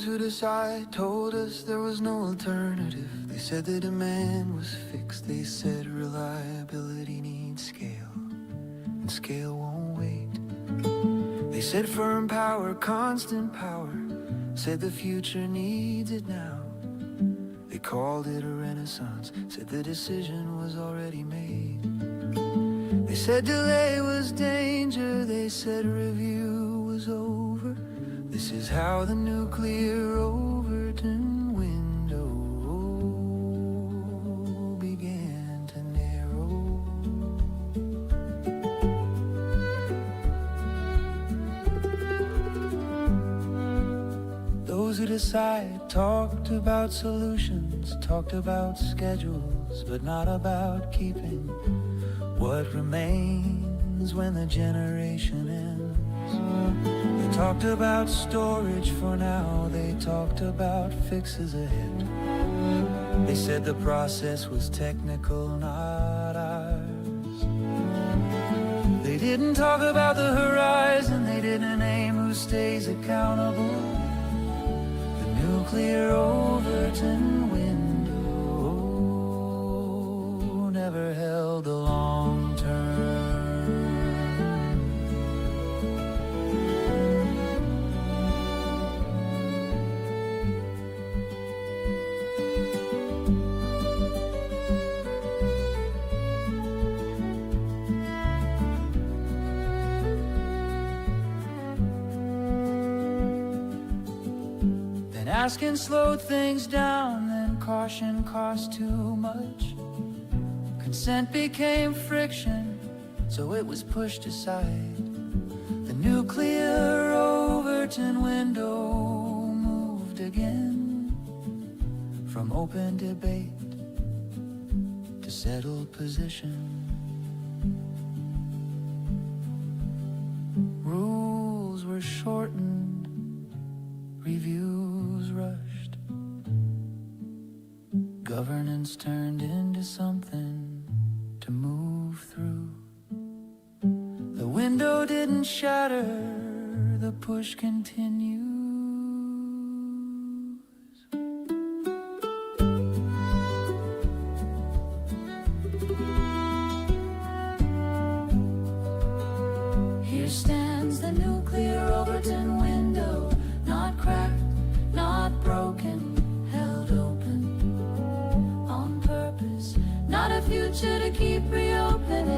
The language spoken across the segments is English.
who decide told us there was no alternative. They said the demand was fixed. They said reliability needs scale, and scale won't wait. They said firm power, constant power. Said the future needs it now. They called it a renaissance. Said the decision was already made. They said delay was danger. They said review was over. This is how the nuclear Overton window began to narrow. Those who decide talked about solutions, talked about schedules, but not about keeping what remains when the generation ends. They talked about storage for now, they talked about fixes ahead. They said the process was technical, not ours. They didn't talk about the horizon, they didn't name who stays accountable. The nuclear Overton window never held a long term. Asking slowed things down, then caution cost too much. Consent became friction, so it was pushed aside. The nuclear Overton window moved again, from open debate to settled position. Rules were shortened, reviews rushed. Governance turned into something to move through. The window didn't shatter, the push continues. Here stands the nuclear Overton window, not cracked, not broken, held open on purpose. Not a future to keep reopening,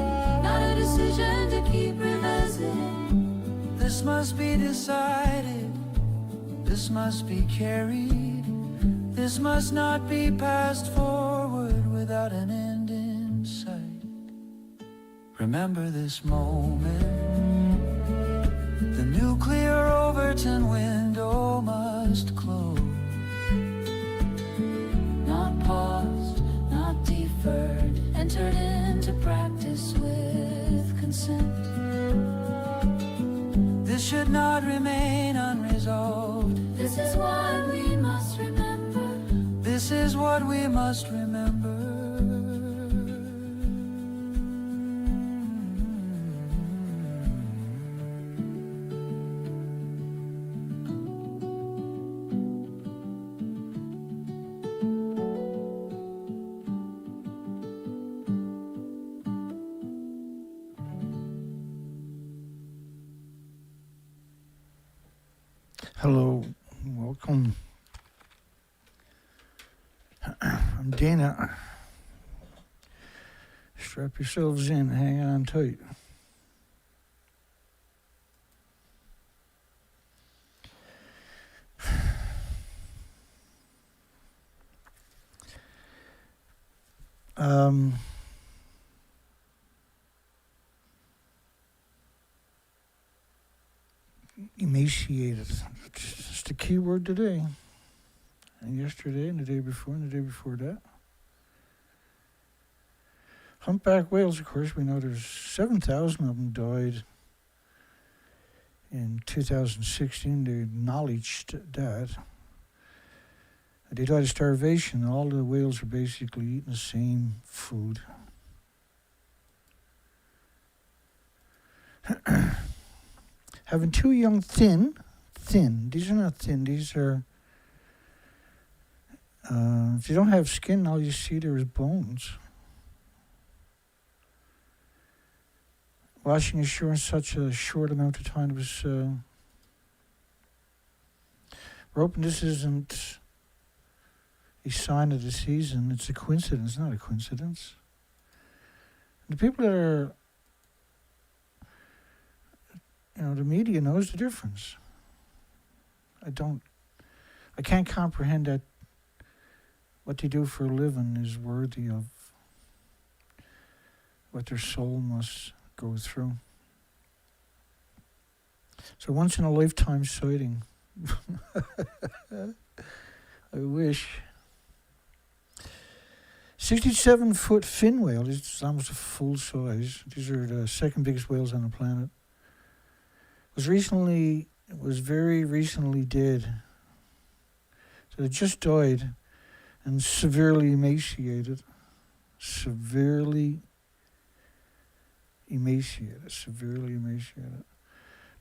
not a decision to keep revisiting. This must be decided, this must be carried, this must not be passed forward without an end in sight. Remember this moment, the nuclear Overton window must close. Not paused, not deferred, entered into practice with consent. This should not remain unresolved. This is what we must remember. This is what we must remember. Hello, welcome. I'm Dana. Strap yourselves in, hang on tight. Emaciated. It's the key word today. And yesterday and the day before and the day before that. Humpback whales, of course, we know there's 7,000 of them died in 2016. They acknowledged that. They died of starvation. All the whales are basically eating the same food. Having two young thin, these are not thin, these are If you don't have skin, all you see there is bones. Washing ashore in such a short amount of time was rope, and this isn't a sign of the season. It's a coincidence, not a coincidence. The people that are, the media knows the difference. I can't comprehend that what they do for a living is worthy of what their soul must go through. So once in a lifetime sighting. I wish. 67-foot fin whale. It's almost a full size. These are the second biggest whales on the planet. Was very recently dead. So it just died and severely emaciated. Severely emaciated.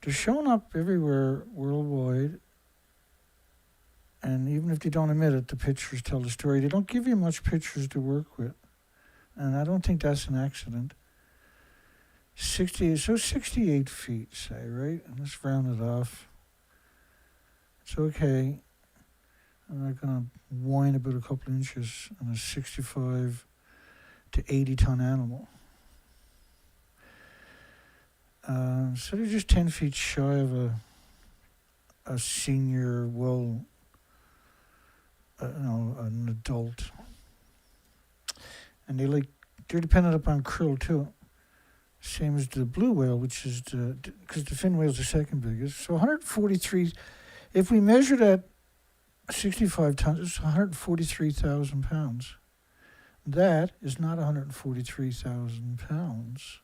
They're showing up everywhere worldwide. And even if they don't admit it, the pictures tell the story. They don't give you much pictures to work with. And I don't think that's an accident. 68 feet, say, right? And let's round it off. It's okay. I'm not going to whine about a couple inches on a 65 to 80 ton animal. So they're just 10 feet shy of a senior, an adult. And they're dependent upon krill too. Same as the blue whale, which is because the fin whale is the second biggest. So 143, if we measure that 65 tons, it's 143,000 pounds. That is not 143,000 pounds.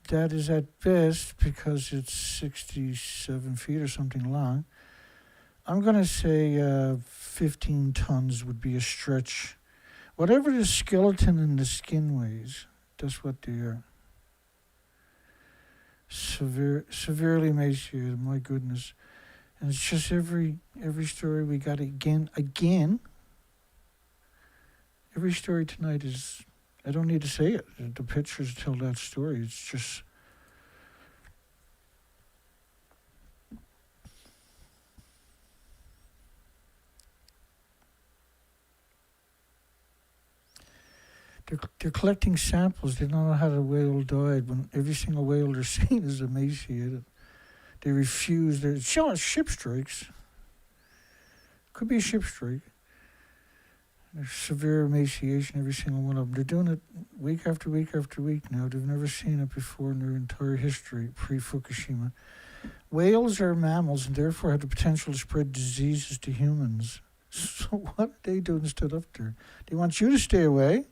That is at best, because it's 67 feet or something long, I'm going to say 15 tons would be a stretch. Whatever the skeleton and the skin weighs, that's what they are. Severely emaciated, my goodness. And it's just every story we got again. Every story tonight is, I don't need to say it. The pictures tell that story. It's just, they're collecting samples. They don't know how the whale died when every single whale they're seeing is emaciated. They refuse. They're showing ship strikes. Could be a ship strike. There's severe emaciation, every single one of them. They're doing it week after week after week now. They've never seen it before in their entire history, pre-Fukushima. Whales are mammals and therefore have the potential to spread diseases to humans. So what are they doing stood up there? They want you to stay away,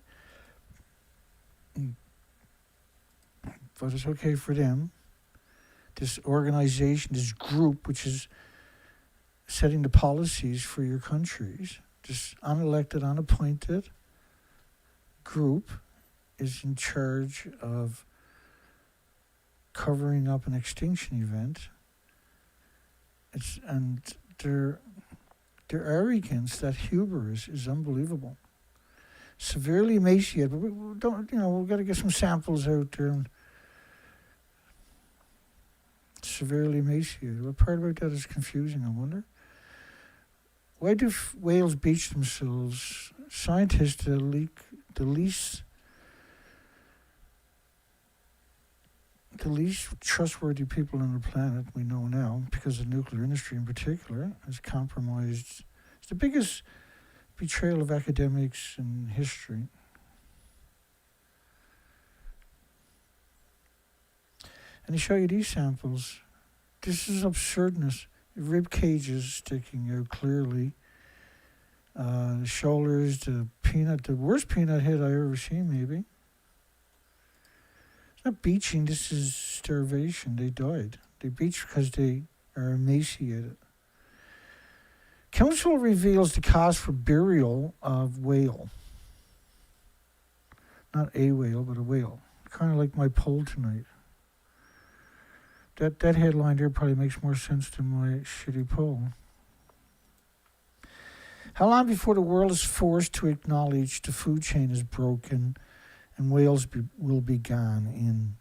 but it's okay for them. This organization, this group, which is setting the policies for your countries, this unelected, unappointed group is in charge of covering up an extinction event. And their arrogance, that hubris, is unbelievable. Severely emaciated, but we've got to get some samples out there. And severely emaciated. What part about that is confusing, I wonder? Why do whales beach themselves? Scientists, the least trustworthy people on the planet we know now, because the nuclear industry in particular has compromised. It's the biggest betrayal of academics in history. And they show you these samples. This is absurdness. Rib cages sticking out clearly. The shoulders, the worst peanut head I ever seen, maybe. It's not beaching, this is starvation. They died. They beach because they are emaciated. Council reveals the cost for burial of whale. Not a whale, but a whale. Kind of like my poll tonight. That headline there probably makes more sense than my shitty poll. How long before the world is forced to acknowledge the food chain is broken and whales will be gone in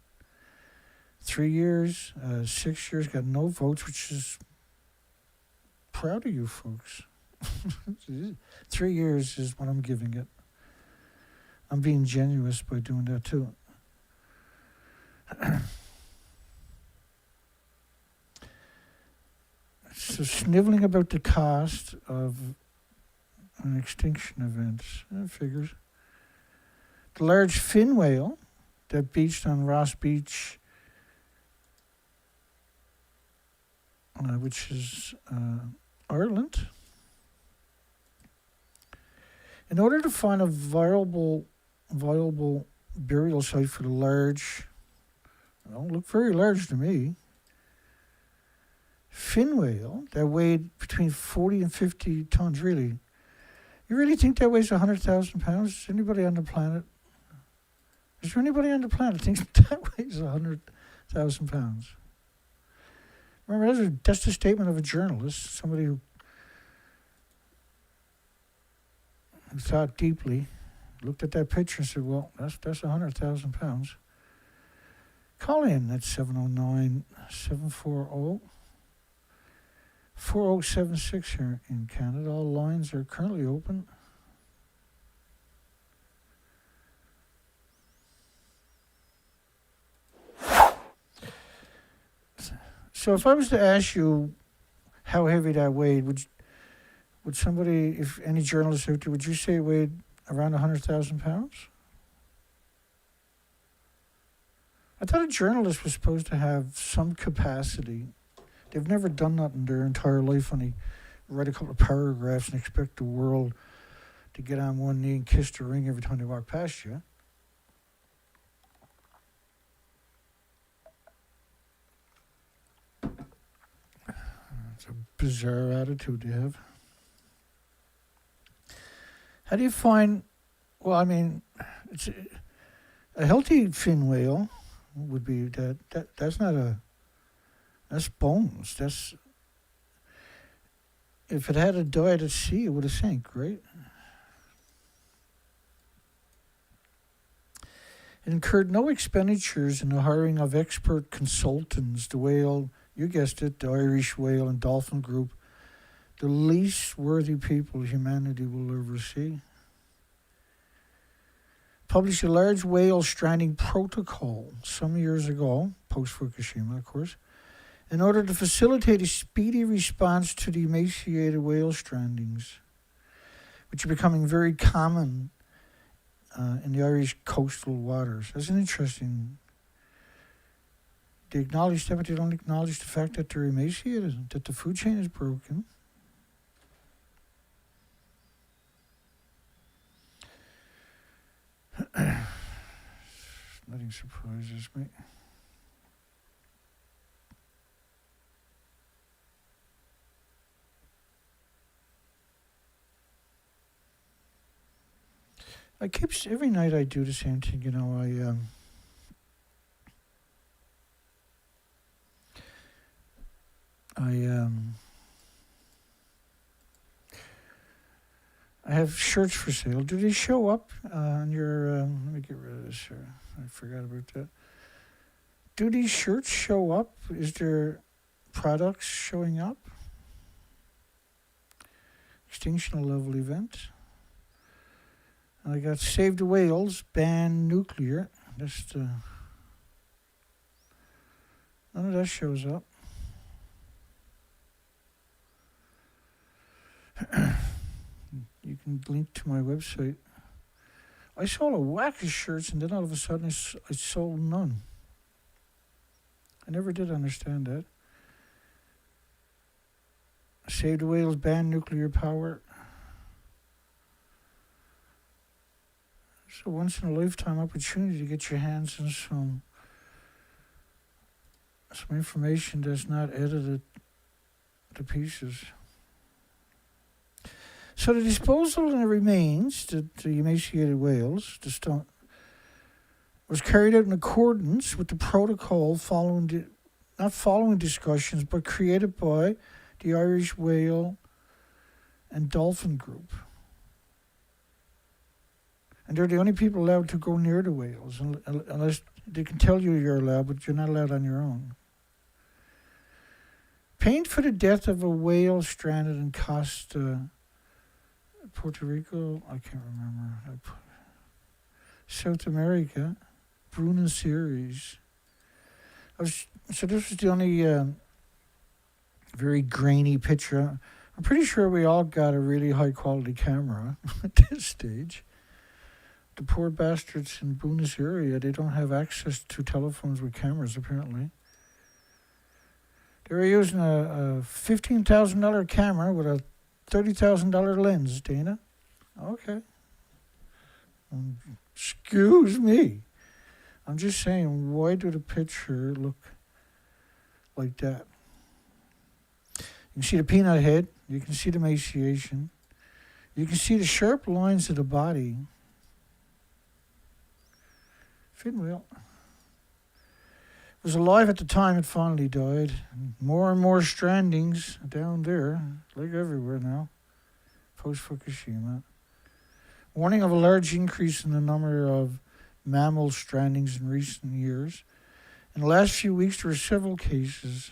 3 years, 6 years? Got no votes, which is proud of you folks. 3 years is what I'm giving it. I'm being generous by doing that too. So sniveling about the cost of an extinction event, figures. The large fin whale that beached on Ross Beach, which is Ireland. In order to find a viable burial site for the large, don't look very large to me, fin whale that weighed between 40 and 50 tons, really. You really think that weighs 100,000 pounds? Is anybody on the planet? Is there anybody on the planet thinks that weighs 100,000 pounds? Remember, that's the statement of a journalist, somebody who thought deeply, looked at that picture and said, well, that's 100,000 pounds. Call in at 709-740-4076 here in Canada. All lines are currently open. So if I was to ask you how heavy that weighed, would somebody, if any journalist out there, would you say it weighed around 100,000 pounds? I thought a journalist was supposed to have some capacity. They've never done nothing their entire life, only write a couple of paragraphs and expect the world to get on one knee and kiss the ring every time they walk past you. It's a bizarre attitude to have. How do you find, well, I mean, it's a healthy fin whale would be that's not that's bones. That's, if it had died at sea, it would have sank, right? It incurred no expenditures in the hiring of expert consultants. The whale, you guessed it, the Irish Whale and Dolphin Group, the least worthy people humanity will ever see, published a large whale stranding protocol some years ago, post-Fukushima, of course, in order to facilitate a speedy response to the emaciated whale strandings, which are becoming very common in the Irish coastal waters. That's an interesting. They acknowledge that, but they don't acknowledge the fact that they're emaciated, that the food chain is broken. Nothing surprises me. Every night I do the same thing, you know, I have shirts for sale. Do they show up on your, let me get rid of this here. I forgot about that. Do these shirts show up? Is there products showing up? Extinction level event. I got Save the Whales, Ban Nuclear. That's the, none of that shows up. You can link to my website. I sold a whack of shirts and then all of a sudden I sold none. I never did understand that. Save the Whales, Ban Nuclear Power. It's a once-in-a-lifetime opportunity to get your hands on some information that's not edited to pieces. So the disposal of the remains, the emaciated whales, was carried out in accordance with the protocol not following discussions, but created by the Irish Whale and dolphin group. And they're the only people allowed to go near the whales, unless they can tell you you're allowed, but you're not allowed on your own. Paid for the death of a whale stranded in Costa, Puerto Rico, I can't remember. South America, Buenos Aires. So this was the only very grainy picture. I'm pretty sure we all got a really high quality camera at this stage. The poor bastards in Buenos Aires, they don't have access to telephones with cameras apparently. They were using a $15,000 camera with a $30,000 lens, Dana. Okay. Excuse me. I'm just saying, why do the picture look like that? You can see the peanut head. You can see the emaciation. You can see the sharp lines of the body. Fin whale. It was alive at the time it finally died. More and more strandings down there, like everywhere now, post-Fukushima. Warning of a large increase in the number of mammal strandings in recent years. In the last few weeks, there were several cases.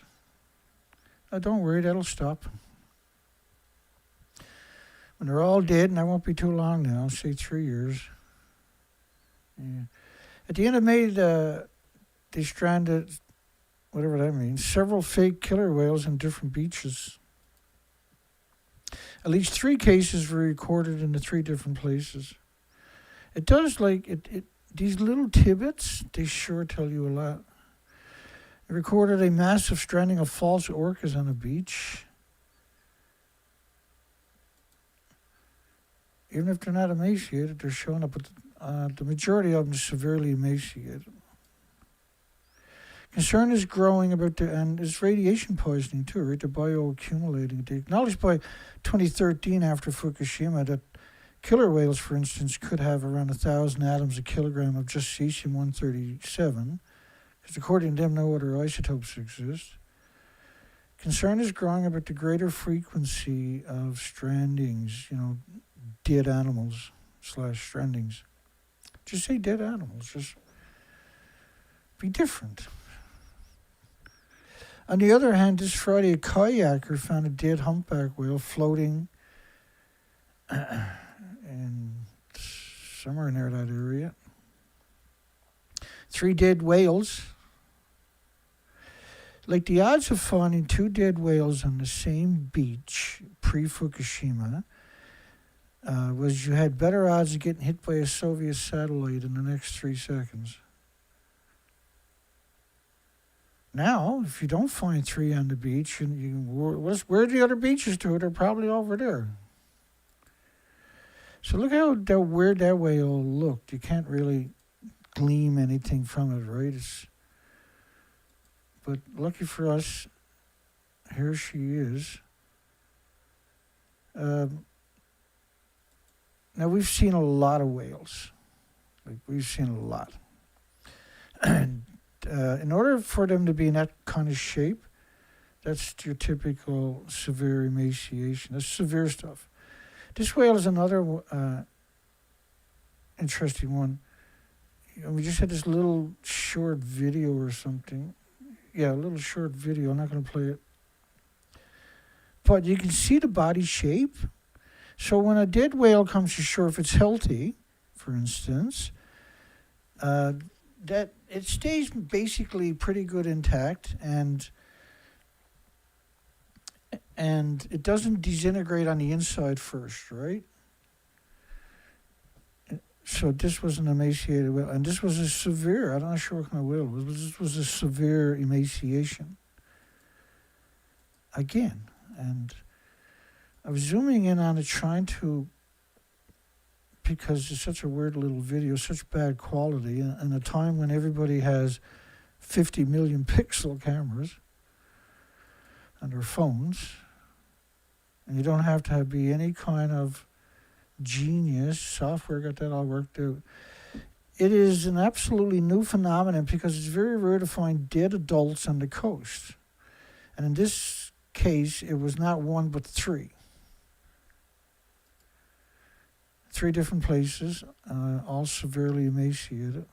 Don't worry, that'll stop. When they're all dead, and that won't be too long now, say 3 years. Yeah. At the end of May, they stranded, whatever that means, several fake killer whales on different beaches. At least 3 cases were recorded in the 3 different places. It does these little tidbits, they sure tell you a lot. It recorded a massive stranding of false orcas on a beach. Even if they're not emaciated, they're showing up, but the majority of them are severely emaciated. Concern is growing about and it's radiation poisoning too, right? The bioaccumulating. They acknowledged by 2013 after Fukushima that killer whales, for instance, could have around 1,000 atoms a kilogram of just cesium-137, because according to them, no other isotopes exist. Concern is growing about the greater frequency of strandings, dead animals / strandings. Just say dead animals, just be different. On the other hand, this Friday, a kayaker found a dead humpback whale floating in somewhere near that area. 3 dead whales. Like the odds of finding 2 dead whales on the same beach pre-Fukushima was you had better odds of getting hit by a Soviet satellite in the next 3 seconds. Now, if you don't find 3 on the beach, where are the other beaches to? They're probably over there. So look how weird that whale looked. You can't really glean anything from it, right? But lucky for us, here she is. Now, we've seen a lot of whales. We've seen a lot. And in order for them to be in that kind of shape, that's your typical severe emaciation. That's severe stuff. This whale is another interesting one. We just had this little short video or something. Yeah, a little short video. I'm not going to play it. But you can see the body shape. So when a dead whale comes to shore, if it's healthy, for instance, that it stays basically pretty good intact, and it doesn't disintegrate on the inside first, right? So this was an emaciated whale, and this was a severe, I'm not sure what kind of whale it was, but this was a severe emaciation. Again, and I was zooming in on it, trying to, because it's such a weird little video, such bad quality, and a time when everybody has 50 million pixel cameras on their phones, and you don't have to be any kind of genius. Software got that all worked out. It is an absolutely new phenomenon because it's very rare to find dead adults on the coast. And in this case, it was not 1 but 3. 3 different places, all severely emaciated.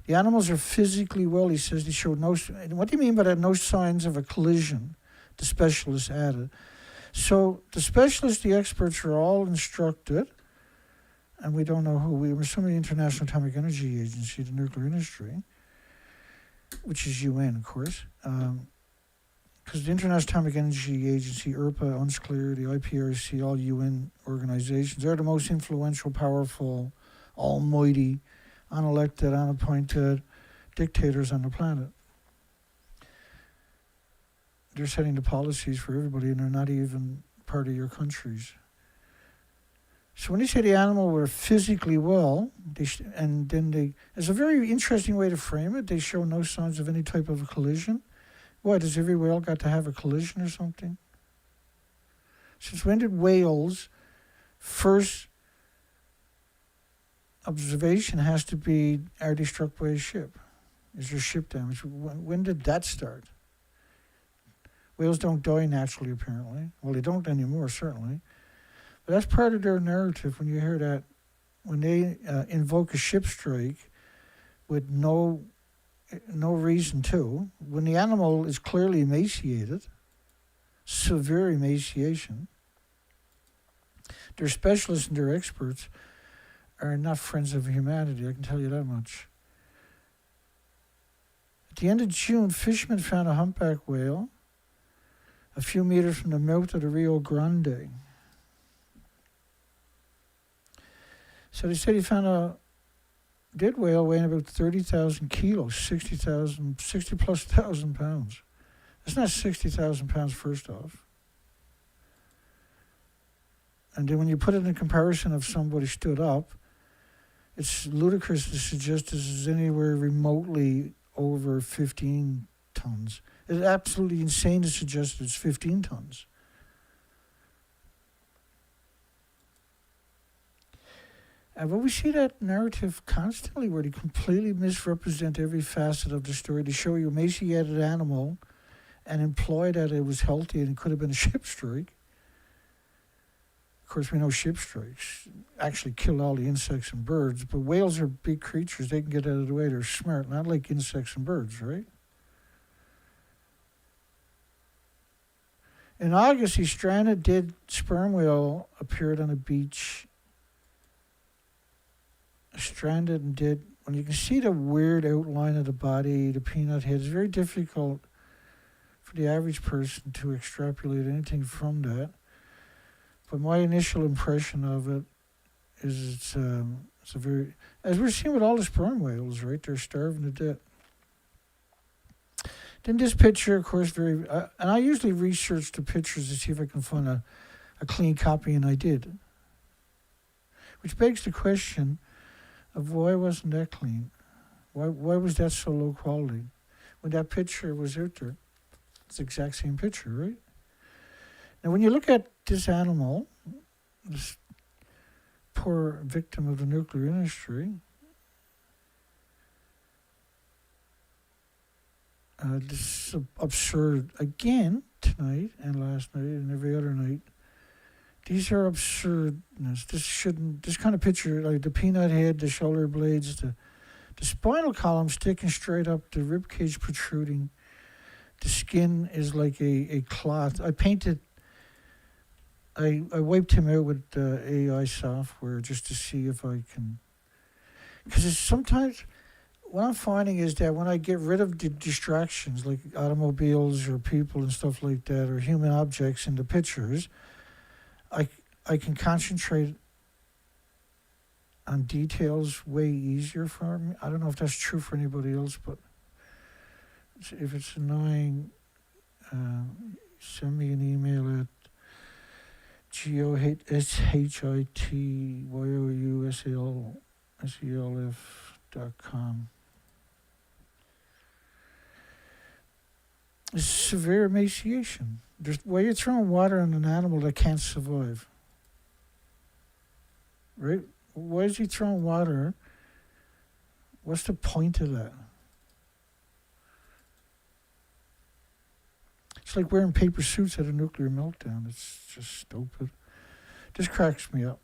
The animals are physically well, he says. They show no. What do you mean by that? No signs of a collision, the specialists added. So the specialists, the experts, are all instructed, and we don't know who. We were some of the International Atomic Energy Agency, the nuclear industry, which is UN, of course. Because the International Atomic Energy Agency, IRPA, UNSCLEAR, the IPRC, all UN organizations, they're the most influential, powerful, almighty, unelected, unappointed dictators on the planet. They're setting the policies for everybody, and they're not even part of your countries. So when they say the animal were physically well, it's a very interesting way to frame it. They show no signs of any type of a collision. Why, does every whale got to have a collision or something? Since when did whales first observation has to be, are they struck by a ship? Is there ship damage? When did that start? Whales don't die naturally, apparently. Well, they don't anymore, certainly. But that's part of their narrative when you hear that, when they invoke a ship strike with no reason to, when the animal is clearly emaciated, severe emaciation, their specialists and their experts are not friends of humanity, I can tell you that much. At the end of June, fishermen found a humpback whale a few meters from the mouth of the Rio Grande. So they said he found a dead whale weighing about 30,000 kilos, 60 plus thousand pounds. That's not 60,000 pounds, first off. And then when you put it in comparison of somebody stood up, it's ludicrous to suggest this is anywhere remotely over 15 tons. It's absolutely insane to suggest it's 15 tons. But we see that narrative constantly where they completely misrepresent every facet of the story. They show you emaciated animal and imply that it was healthy and it could have been a ship strike. Of course, we know ship strikes actually kill all the insects and birds, but whales are big creatures. They can get out of the way. They're smart, not like insects and birds, right? In August, a stranded dead sperm whale appeared on a beach. Stranded and dead. When you can see the weird outline of the body, the peanut head, it's very difficult for the average person to extrapolate anything from that. But my initial impression of it is it's a very, as we're seeing with all the sperm whales, right? They're starving to death. Then this picture, of course, and I usually research the pictures to see if I can find a clean copy, and I did. Which begs the question of why wasn't that clean? Why was that so low quality? When that picture was out there, it's the exact same picture, right? Now, when you look at this animal, this poor victim of the nuclear industry, this is absurd again tonight and last night and every other night. These are absurdness. This kind of picture, like the peanut head, the shoulder blades, the spinal column sticking straight up, the rib cage protruding. The skin is like a cloth. I wiped him out with AI software just to see if I can. Because sometimes what I'm finding is that when I get rid of the distractions like automobiles or people and stuff like that, or human objects in the pictures, I can concentrate on details way easier for me. I don't know if that's true for anybody else, but if it's annoying, send me an email at gohityourself.com. It's severe emaciation. Why you're throwing water on an animal that can't survive, right? Why is he throwing water? What's the point of that? It's like wearing paper suits at a nuclear meltdown. It's just stupid. This cracks me up.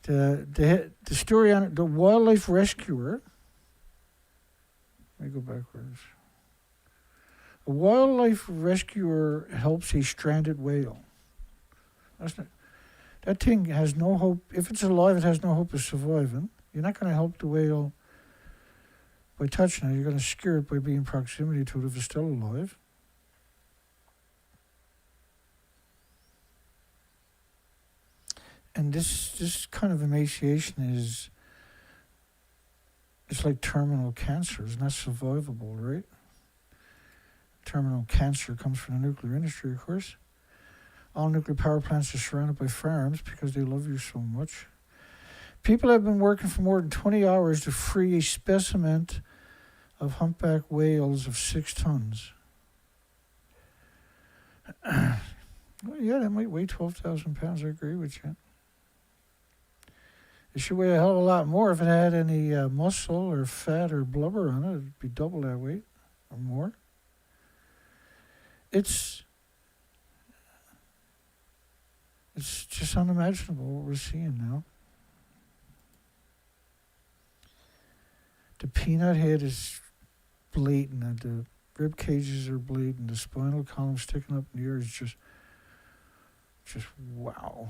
The story on it, the wildlife rescuer. Let me go backwards. A wildlife rescuer helps a stranded whale. That thing has no hope. If it's alive, it has no hope of surviving. You're not going to help the whale by touching it. You're going to scare it by being in proximity to it if it's still alive. And this kind of emaciation it's like terminal cancer. It's not survivable, right? Terminal cancer comes from the nuclear industry, of course. All nuclear power plants are surrounded by farms because they love you so much. People have been working for more than 20 hours to free a specimen of humpback whales of 6 tons. Well, yeah, that might weigh 12,000 pounds, I agree with you. It should weigh a hell of a lot more if it had any muscle or fat or blubber on it. It'd be double that weight or more. It's just unimaginable what we're seeing now. The peanut head is blatant, the rib cages are blatant, the spinal column sticking up in the ear is just wow.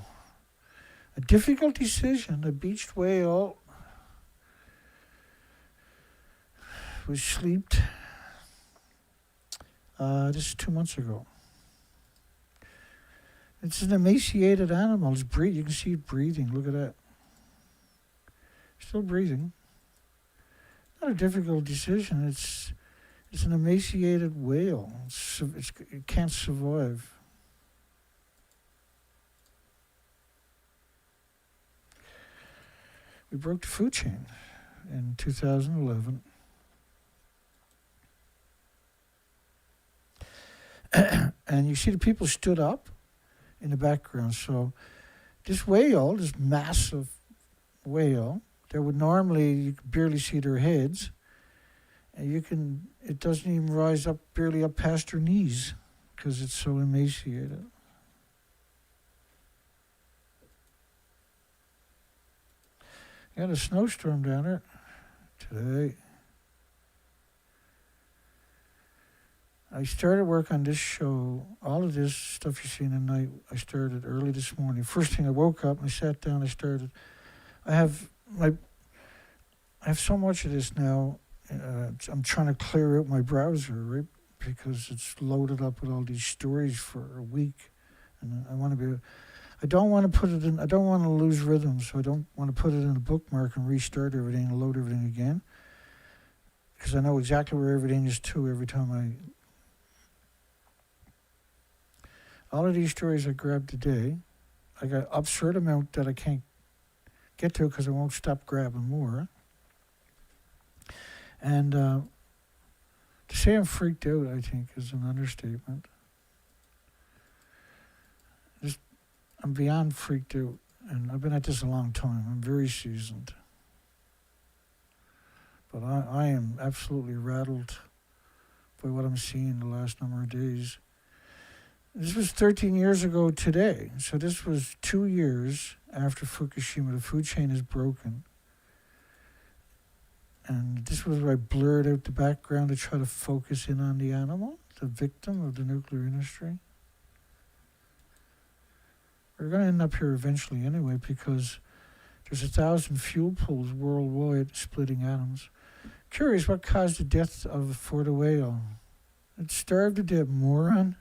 A difficult decision. A beached whale was sleeped. This is 2 months ago. It's an emaciated animal. It's breathing. You can see it breathing. Look at that. Still breathing. Not a difficult decision. It's an emaciated whale. It can't survive. We broke the food chain in 2011. And you see the people stood up in the background. So this whale, this massive whale, that would normally, you could barely see their heads. And it doesn't even rise up, barely up past their knees because it's so emaciated. Got a snowstorm down there today. I started work on this show. All of this stuff you see tonight, I started early this morning. First thing I woke up and I sat down, I started. I have so much of this now. I'm trying to clear out my browser, right? Because it's loaded up with all these stories for a week. And I don't want to put it in, I don't want to lose rhythm, so I don't want to put it in a bookmark and restart everything and load everything again. Because I know exactly where everything is to every time all of these stories I grabbed today, I got absurd amount that I can't get to because I won't stop grabbing more. And to say I'm freaked out, I think, is an understatement. I'm beyond freaked out, and I've been at this a long time. I'm very seasoned. But I am absolutely rattled by what I'm seeing the last number of days. This was 13 years ago today, so this was 2 years after Fukushima. The food chain is broken. And this was where I blurred out the background to try to focus in on the animal, the victim of the nuclear industry. We're going to end up here eventually anyway because there's 1,000 fuel pools worldwide splitting atoms. Curious what caused the death for the whale. It starved to death, moron.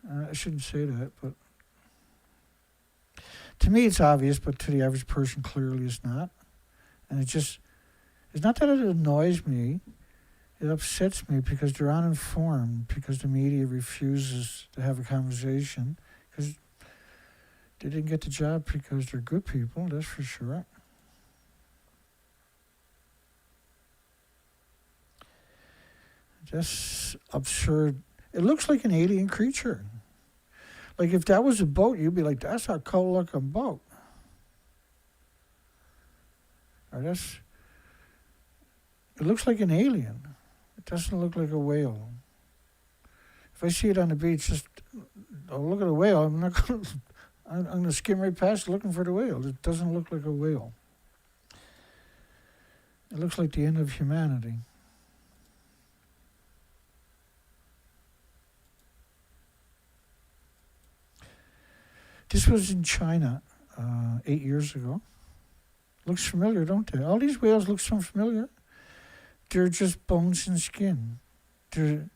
I shouldn't say that, but to me it's obvious, but to the average person clearly it's not. And it's not that it annoys me. It upsets me because they're uninformed, because the media refuses to have a conversation, because they didn't get the job because they're good people, that's for sure. That's absurd. It looks like an alien creature. Like if that was a boat, you'd be like, that's a cool looking boat. Or it looks like an alien. It doesn't look like a whale. If If I see it on the beach, just look at a whale. I'm not going. I'm going to skim right past it looking for the whale. It doesn't look like a whale. It looks like the end of humanity. This was in China 8 years ago. Looks familiar, don't they? All these whales look so familiar. They're just bones and skin. They're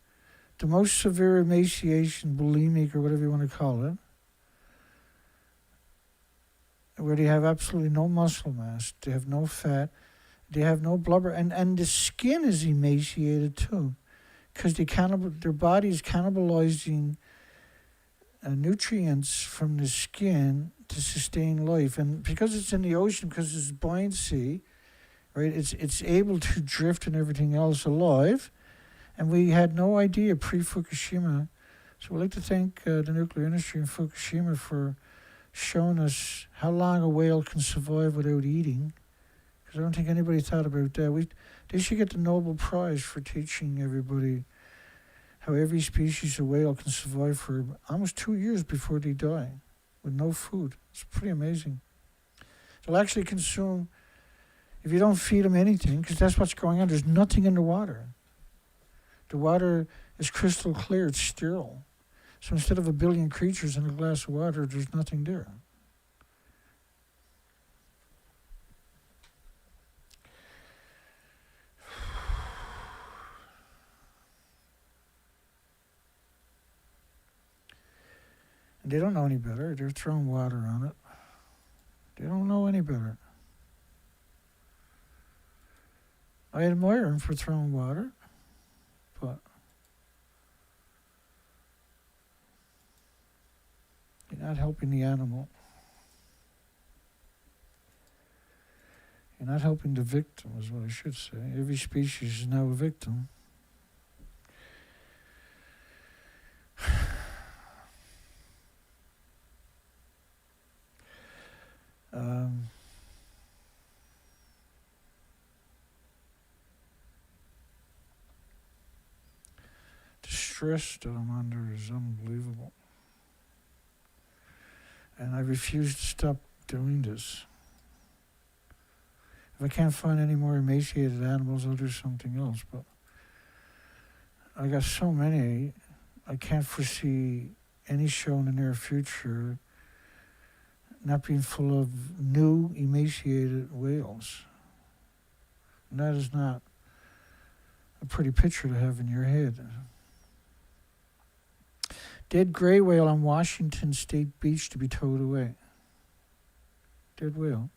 the most severe emaciation, bulimic, or whatever you want to call it, where they have absolutely no muscle mass, they have no fat, they have no blubber, and the skin is emaciated too, because their body is cannibalizing nutrients from the skin to sustain life, and because it's in the ocean, because it's buoyancy, right? It's able to drift and everything else alive, and we had no idea pre-Fukushima. So we'd like to thank the nuclear industry in Fukushima for showing us how long a whale can survive without eating, because I don't think anybody thought about that. They should get the Nobel Prize for teaching everybody how every species of whale can survive for almost 2 years before they die with no food. It's pretty amazing. They'll actually consume, if you don't feed them anything, because that's what's going on, there's nothing in the water. The water is crystal clear, it's sterile. So instead of 1 billion creatures in a glass of water, there's nothing there. And they don't know any better. They're throwing water on it. They don't know any better. I admire them for throwing water, but you're not helping the animal. You're not helping the victim, is what I should say. Every species is now a victim. The stress that I'm under is unbelievable. And I refuse to stop doing this. If I can't find any more emaciated animals, I'll do something else. But I got so many, I can't foresee any show in the near future not being full of new emaciated whales. And that is not a pretty picture to have in your head. Dead gray whale on Washington State Beach to be towed away. Dead whale.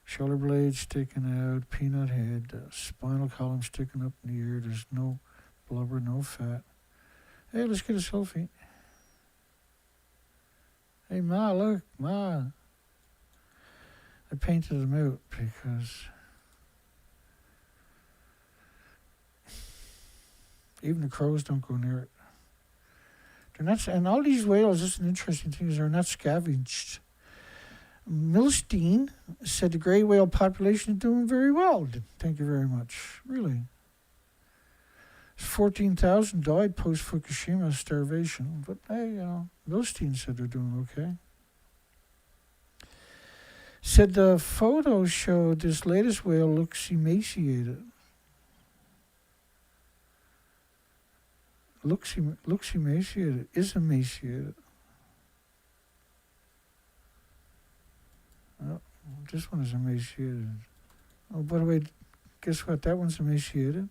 Shoulder blades sticking out, peanut head, spinal column sticking up in the ear. There's no blubber, no fat. Hey, let's get a selfie. Hey, Ma, look, Ma. I painted them out because even the crows don't go near it. They're not, and all these whales, this is an interesting thing, is they're not scavenged. Milstein said the gray whale population is doing very well. Thank you very much. Really. 14,000 died post-Fukushima starvation. But hey, Milstein said they're doing okay. Said the photos showed this latest whale looks emaciated. Looks emaciated, is emaciated. Oh, this one is emaciated. Oh, by the way, guess what? That one's emaciated.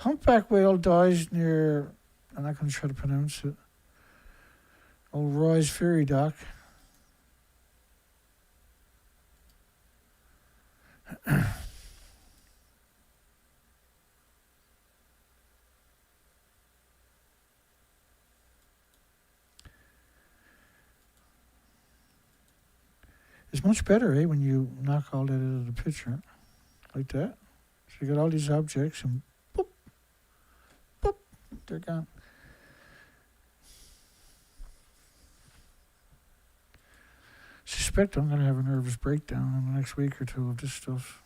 Humpback whale dies near, I'm not going to try to pronounce it, Old Rise Ferry Dock. It's much better, when you knock all that out of the picture, like that. So you got all these objects, and boop, boop, they're gone. Suspect I'm going to have a nervous breakdown in the next week or two of this stuff.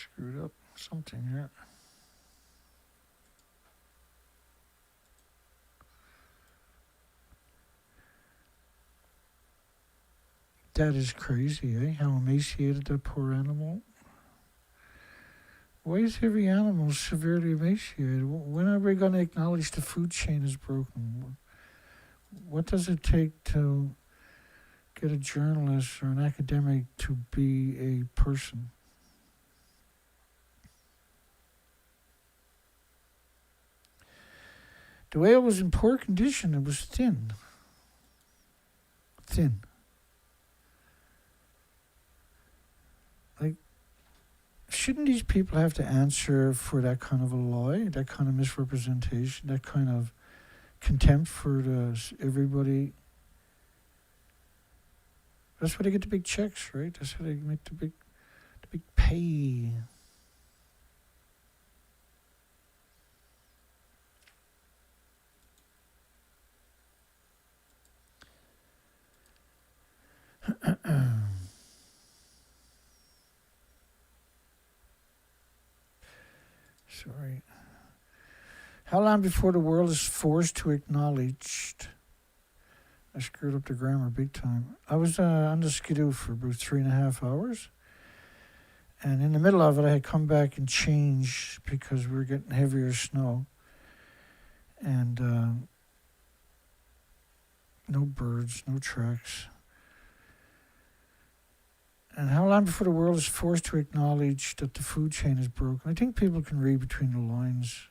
screwed up something here. That is crazy, eh? How emaciated that poor animal. Why is every animal severely emaciated? When are we going to acknowledge the food chain is broken? What does it take to get a journalist or an academic to be a person? The whale was in poor condition. It was thin. Thin. Like, shouldn't these people have to answer for that kind of a lie, that kind of misrepresentation, that kind of contempt for everybody? That's why they get the big checks, right? That's how they make the big pay. Sorry. How long before the world is forced to acknowledge? I screwed up the grammar big time. I was on the skidoo for about 3.5 hours. And in the middle of it, I had come back and changed because we were getting heavier snow. And no birds, no tracks. And how long before the world is forced to acknowledge that the food chain is broken? I think people can read between the lines.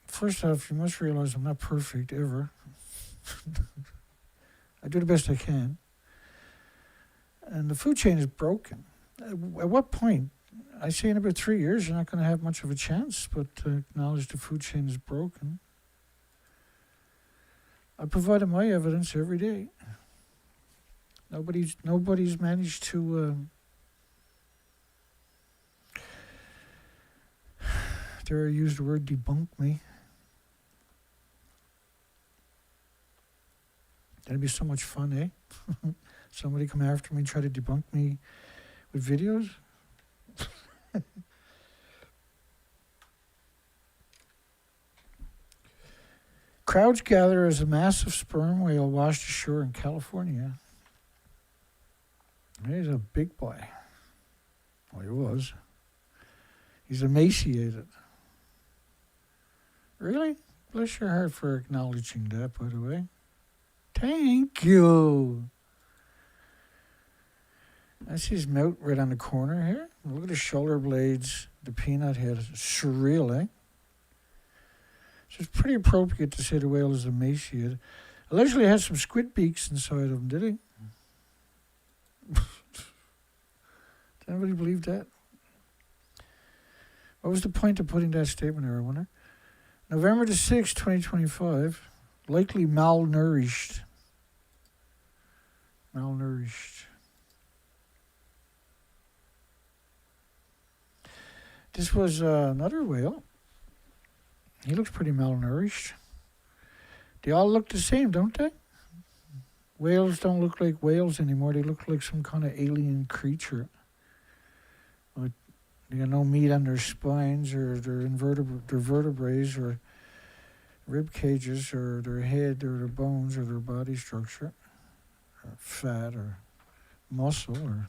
First off, you must realize I'm not perfect, ever. I do the best I can. And the food chain is broken. At what point? I say in about 3 years, you're not going to have much of a chance, but to acknowledge the food chain is broken. I provided my evidence every day. Nobody's managed to dare I use the word debunk me. That'd be so much fun, eh? Somebody come after me and try to debunk me with videos. Crowds gather as a massive sperm whale washed ashore in California. He's a big boy. Well, he was. He's emaciated. Really? Bless your heart for acknowledging that, by the way. Thank you. That's his mouth right on the corner here. Look at the shoulder blades, the peanut head. Surreal, eh? So it's pretty appropriate to say the whale is emaciated. Allegedly has some squid beaks inside of him, did he? Did anybody believe that? What was the point of putting that statement there, I wonder? November the 6th, 2025. Likely malnourished. Malnourished. This was another whale. He looks pretty malnourished. They all look the same, don't they? Whales don't look like whales anymore. They look like some kind of alien creature. Like they got no meat on their spines or their vertebrae or rib cages or their head or their bones or their body structure or fat or muscle or...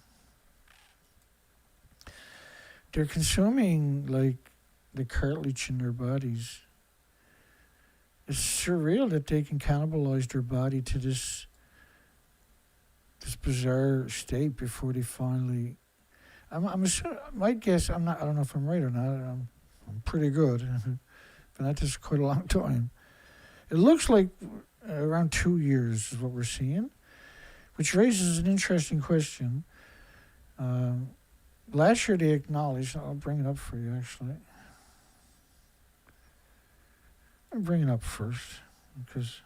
They're consuming like the cartilage in their bodies. It's surreal that they can cannibalize their body to this bizarre state before they finally... I'm assuming, my guess, I don't know if I'm right or not. I'm pretty good. Been at this quite a long time. It looks like around 2 years is what we're seeing, which raises an interesting question. Last year they acknowledged, I'll bring it up for you actually. I'll bring it up first because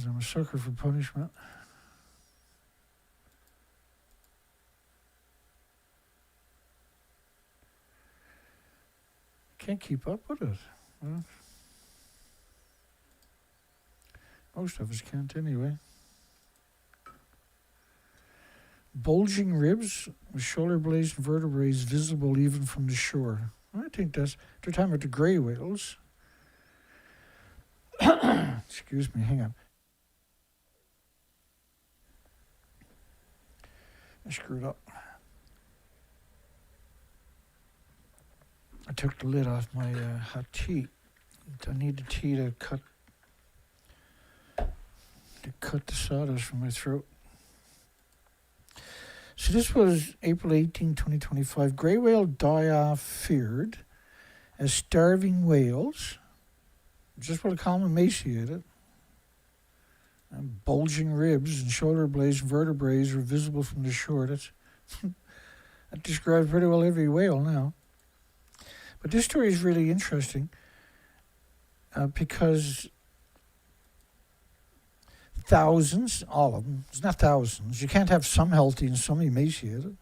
I'm a sucker for punishment. Can't keep up with it. Well, Most of us can't anyway. Bulging ribs with shoulder blades and vertebrae visible even from the shore. I think they're talking about the grey whales. Excuse me, hang on. I screwed up. I took the lid off my hot tea. I need the tea to cut the sawdust from my throat. So this was April 18, 2025. Grey whale die-off feared as starving whales, just what I call them, emaciated, and bulging ribs and shoulder blades and vertebrae are visible from the shore. That describes pretty well every whale now. But this story is really interesting because thousands, all of them, it's not thousands. You can't have some healthy and some emaciated,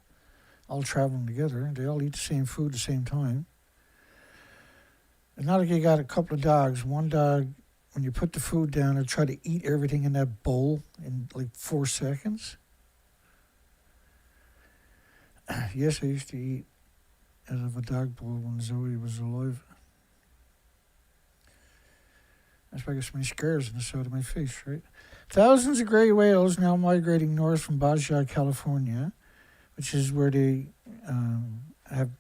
all traveling together. They all eat the same food at the same time. It's not like you got a couple of dogs. One dog, when you put the food down, it'll try to eat everything in that bowl in like 4 seconds. Yes, I used to eat out of a dog bowl when Zoe was alive. That's why I got so many scars on the side of my face, right? Thousands of grey whales now migrating north from Baja, California, which is where they have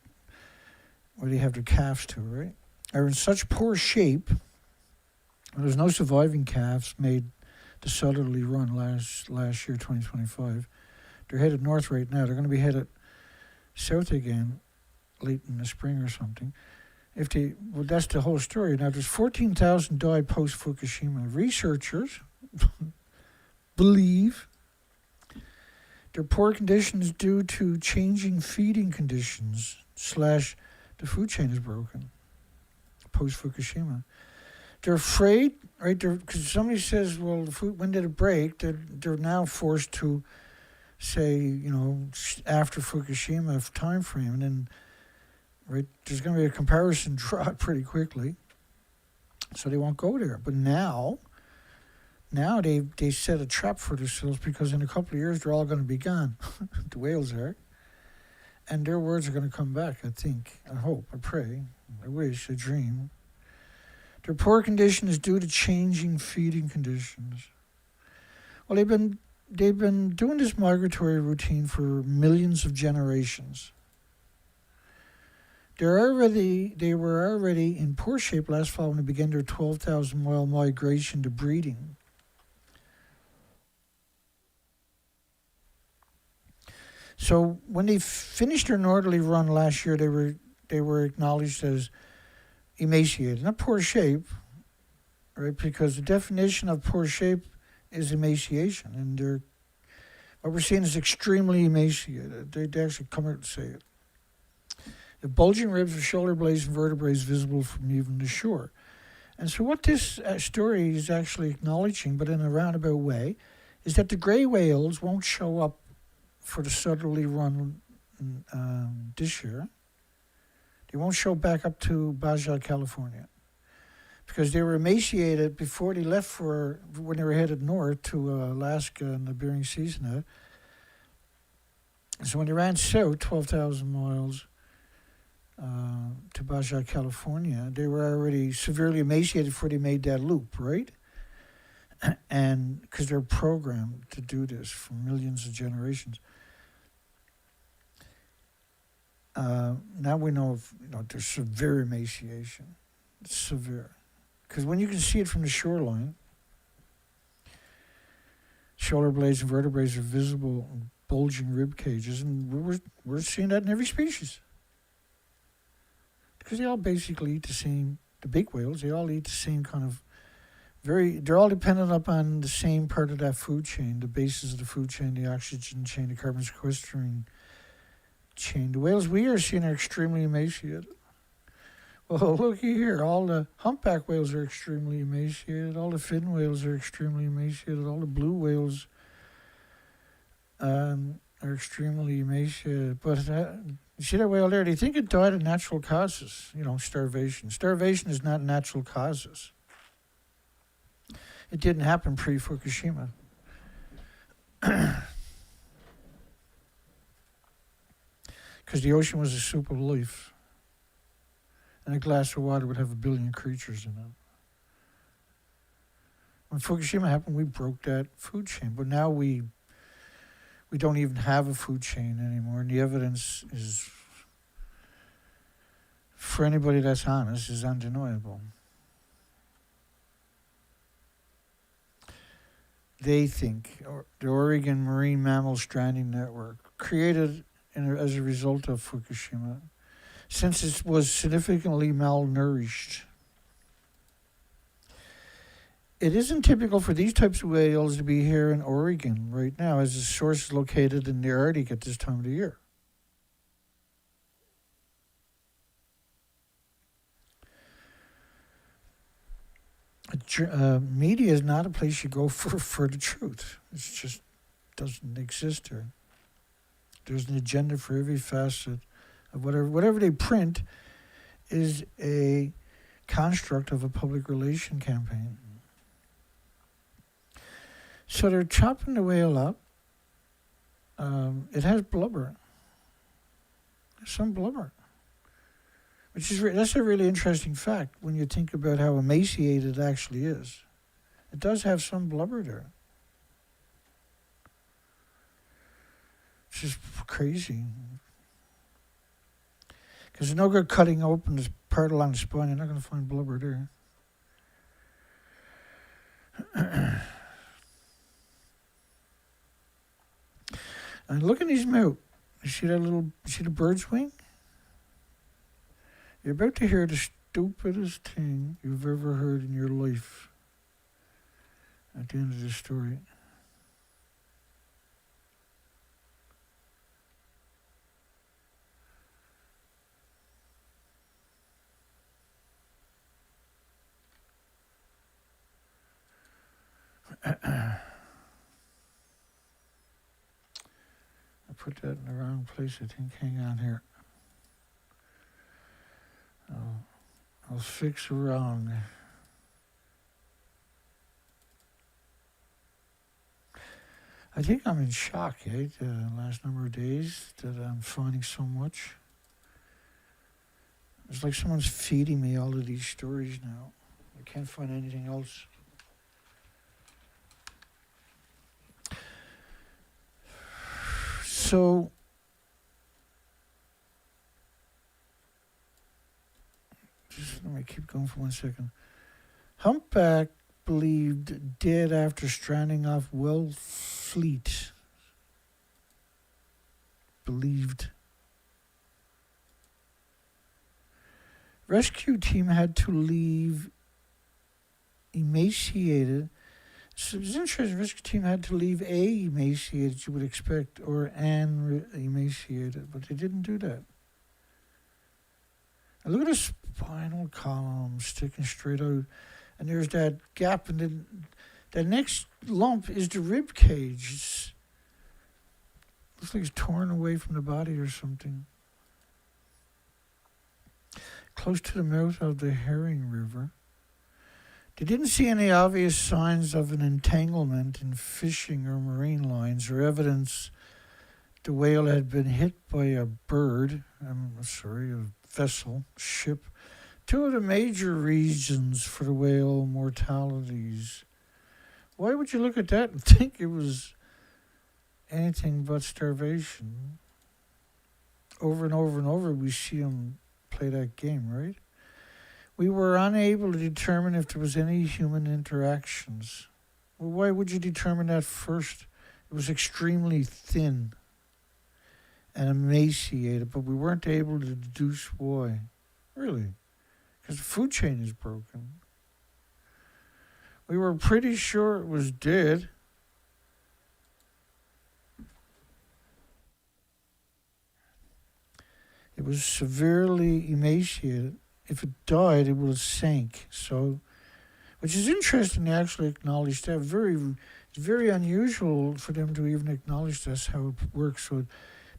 their calves to, right? Are in such poor shape. There's no surviving calves made the southerly run last year, 2025. They're headed north right now. They're going to be headed south again late in the spring or something. Well, that's the whole story. Now, there's 14,000 died post-Fukushima. Researchers believe their poor condition is due to changing feeding conditions / the food chain is broken post-Fukushima. They're afraid, right? Because somebody says, well, the food, when did it break? They're now forced to say, after Fukushima time frame, and then right, there's going to be a comparison drawn pretty quickly, so they won't go there. But now they set a trap for themselves because in a couple of years they're all going to be gone. The whales are, and their words are going to come back. I think, I hope, I pray, I wish, I dream. Their poor condition is due to changing feeding conditions. Well, they've been doing this migratory routine for millions of generations. They were already in poor shape last fall when they began their 12,000-mile migration to breeding. So when they finished their northerly run last year, they were acknowledged as emaciated, not poor shape, right? Because the definition of poor shape is emaciation, and what we're seeing is extremely emaciated. They actually come out and say it. The bulging ribs with shoulder blades and vertebrae visible from even the shore. And so what this story is actually acknowledging, but in a roundabout way, is that the grey whales won't show up for the southerly run this year. They won't show back up to Baja, California, because they were emaciated before they left when they were headed north to Alaska and the Bering Seas now. So when they ran south 12,000 miles to Baja, California, they were already severely emaciated before they made that loop, right? And because they're programmed to do this for millions of generations. Now we know there's severe emaciation. It's severe. Because when you can see it from the shoreline, shoulder blades and vertebrae are visible in bulging rib cages, and we're seeing that in every species. Because they all basically eat the big whales, they all eat the same kind of they're all dependent upon the same part of that food chain, the bases of the food chain, the oxygen chain, the carbon sequestering chain. The whales we are seeing are extremely emaciated. Well, looky here, all the humpback whales are extremely emaciated, all the fin whales are extremely emaciated, all the blue whales are extremely emaciated. But you see that whale there? They think it died of natural causes, starvation. Starvation is not natural causes. It didn't happen pre-Fukushima. Because the ocean was a soup of life. And a glass of water would have 1 billion creatures in it. When Fukushima happened, we broke that food chain. But now we don't even have a food chain anymore. And the evidence is, for anybody that's honest, is undeniable. They think, the Oregon Marine Mammal Stranding Network, created as a result of Fukushima, since it was significantly malnourished. It isn't typical for these types of whales to be here in Oregon right now, as the source is located in the Arctic at this time of the year. Media is not a place you go for the truth. It just doesn't exist there. There's an agenda for every facet of whatever they print is a construct of a public relation campaign. So they're chopping the whale up. It has blubber. Some blubber. Which is that's a really interesting fact when you think about how emaciated it actually is. It does have some blubber there. It's just crazy. Because there's no good cutting open this part along the spine. You're not going to find blubber there. And look at his mouth. You see you see the bird's wing? You're about to hear the stupidest thing you've ever heard in your life at the end of this story. I put that in the wrong place, I think. Hang on here. I'll fix wrong. I think I'm in shock, the last number of days that I'm finding so much. It's like someone's feeding me all of these stories now. I can't find anything else. So, just let me keep going for 1 second. Humpback believed dead after stranding off Wellfleet. Believed. Rescue team had to leave emaciated. So it's interesting, rescue team had to leave emaciated, you would expect, or an emaciated, but they didn't do that. And look at the spinal column sticking straight out, and there's that gap, and then the next lump is the rib cage. Looks like it's torn away from the body or something. Close to the mouth of the Herring River. They didn't see any obvious signs of an entanglement in fishing or marine lines or evidence the whale had been hit by a vessel, ship. Two of the major reasons for the whale mortalities. Why would you look at that and think it was anything but starvation? Over and over and over we see them play that game, right? We were unable to determine if there was any human interactions. Well, why would you determine that first? It was extremely thin and emaciated, but we weren't able to deduce why. Really? Because the food chain is broken. We were pretty sure it was dead. It was severely emaciated. If it died, it would have sank. So, which is interesting to actually acknowledge that. It's very unusual for them to even acknowledge that's how it works. So,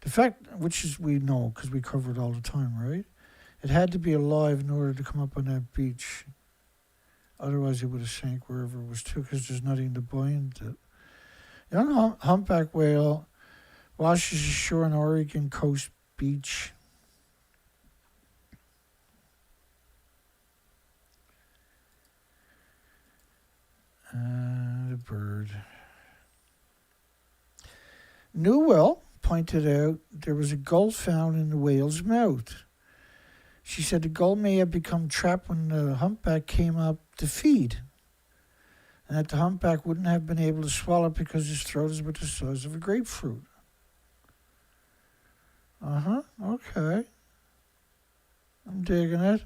the fact, which is we know because we cover it all the time, right? It had to be alive in order to come up on that beach. Otherwise, it would have sank wherever it was to, because there's nothing to bind it. Young humpback whale washes ashore on Oregon Coast Beach. The bird. Newell pointed out there was a gull found in the whale's mouth. She said the gull may have become trapped when the humpback came up to feed, and that the humpback wouldn't have been able to swallow it because his throat is about the size of a grapefruit. Okay. I'm digging it.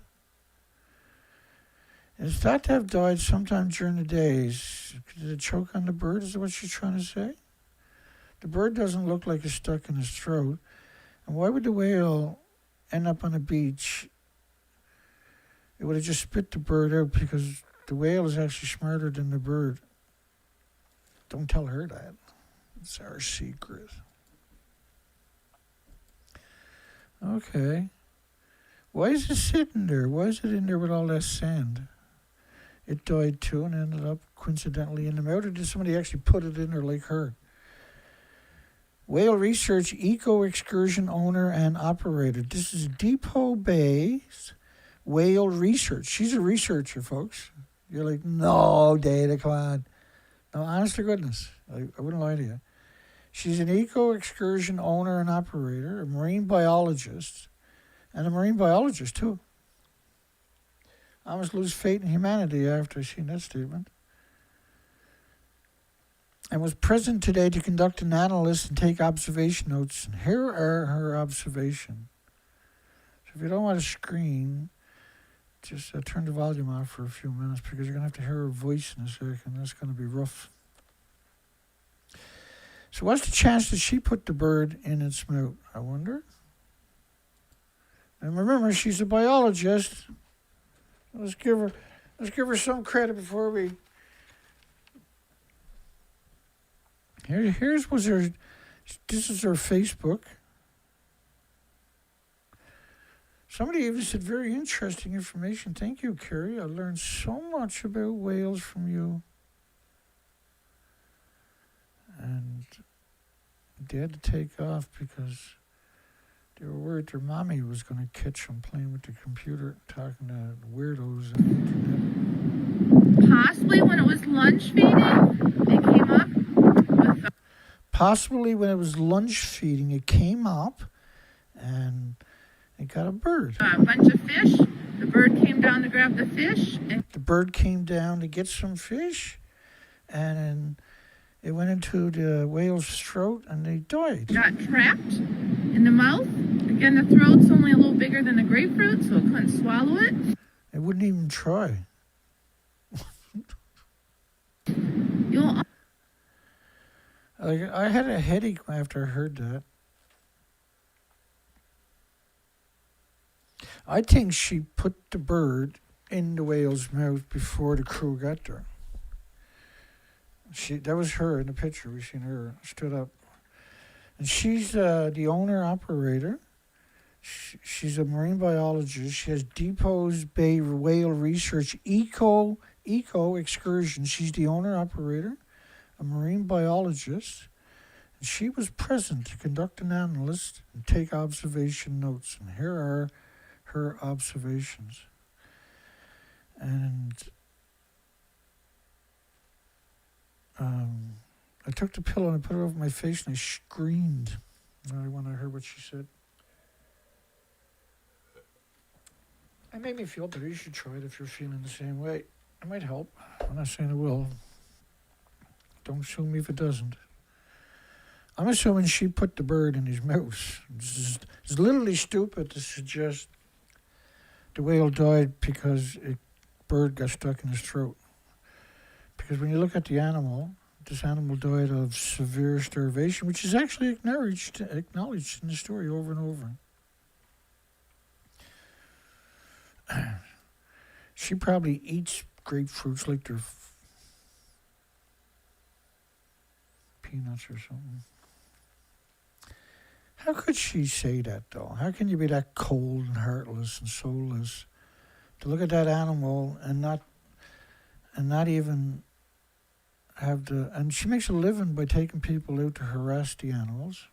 It's thought to have died sometime during the days. Did it choke on the bird? Is that what she's trying to say? The bird doesn't look like it's stuck in his throat. And why would the whale end up on a beach? It would have just spit the bird out, because the whale is actually smarter than the bird. Don't tell her that. It's our secret. Okay. Why is it sitting there? Why is it in there with all that sand? It died too and ended up coincidentally in the mouth, or did somebody actually put it in there like her? Whale Research Eco Excursion owner and operator. This is Depot Bay's Whale Research. She's a researcher, folks. You're like, no, Data, come on. No, honest to goodness, I wouldn't lie to you. She's an eco excursion owner and operator, a marine biologist, and a marine biologist too. I almost lose faith in humanity after I seen that statement. And was present today to conduct an analysis and take observation notes. And here are her observations. So if you don't want to screen, just turn the volume off for a few minutes, because you're going to have to hear her voice in a second. That's going to be rough. So what's the chance that she put the bird in its mouth? I wonder. And remember, she's a biologist. Let's give her some credit before we. This is her Facebook. Somebody even said very interesting information. Thank you, Carrie. I learned so much about whales from you. And they had to take off because they were worried their mommy was going to catch them playing with the computer, talking to weirdos on the internet. Possibly when it was lunch feeding, it came up with... Possibly when it was lunch feeding, it came up and it got a bird. A bunch of fish. The bird came down to grab the fish. And the bird came down to get some fish, and it went into the whale's throat, and they died. Got trapped in the mouth. Again, the throat's only a little bigger than a grapefruit, so it couldn't swallow it. It wouldn't even try. I had a headache after I heard that. I think she put the bird in the whale's mouth before the crew got there. That was her in the picture. We seen her stood up. And she's the owner-operator. She's a marine biologist. She has Depot's Bay Whale Research Eco Excursion. She's the owner-operator, a marine biologist. And she was present to conduct an analysis and take observation notes. And here are her observations. And I took the pillow and I put it over my face and I screamed when I heard what she said. It made me feel better. You should try it if you're feeling the same way. It might help. I'm not saying it will. Don't sue me if it doesn't. I'm assuming she put the bird in his mouth. It's literally stupid to suggest the whale died because a bird got stuck in his throat. Because when you look at the animal, this animal died of severe starvation, which is actually acknowledged in the story over and over. She probably eats grapefruits like they're peanuts or something. How could she say that, though? How can you be that cold and heartless and soulless to look at that animal and not and not even have the. And she makes a living by taking people out to harass the animals.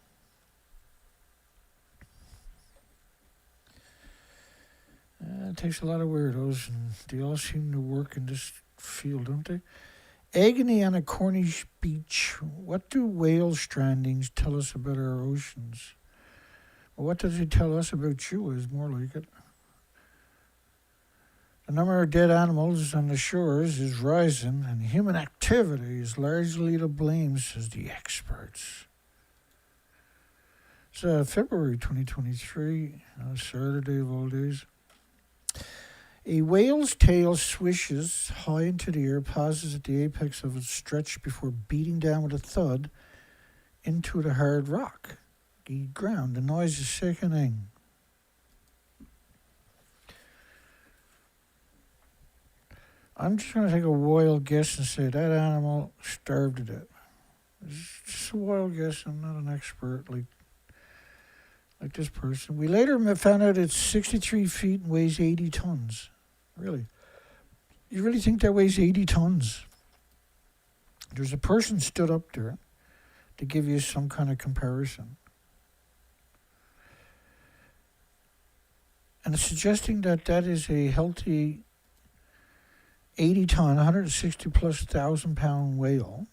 It takes a lot of weirdos, and they all seem to work in this field, don't they? Agony on a Cornish beach. What do whale strandings tell us about our oceans? Well, what does it tell us about you is more like it. The number of dead animals on the shores is rising, and human activity is largely to blame, says the experts. It's February 2023, Saturday of all days. A whale's tail swishes high into the air, pauses at the apex of its stretch before beating down with a thud into the hard rock. The ground. The noise is sickening. I'm just going to take a wild guess and say that animal starved to death. It's just a wild guess. I'm not an expert like this person. We later found out it's 63 feet and weighs 80 tons. Really? You really think that weighs 80 tons? There's a person stood up there to give you some kind of comparison. And it's suggesting that that is a healthy 80 ton, 160 plus thousand pound whale.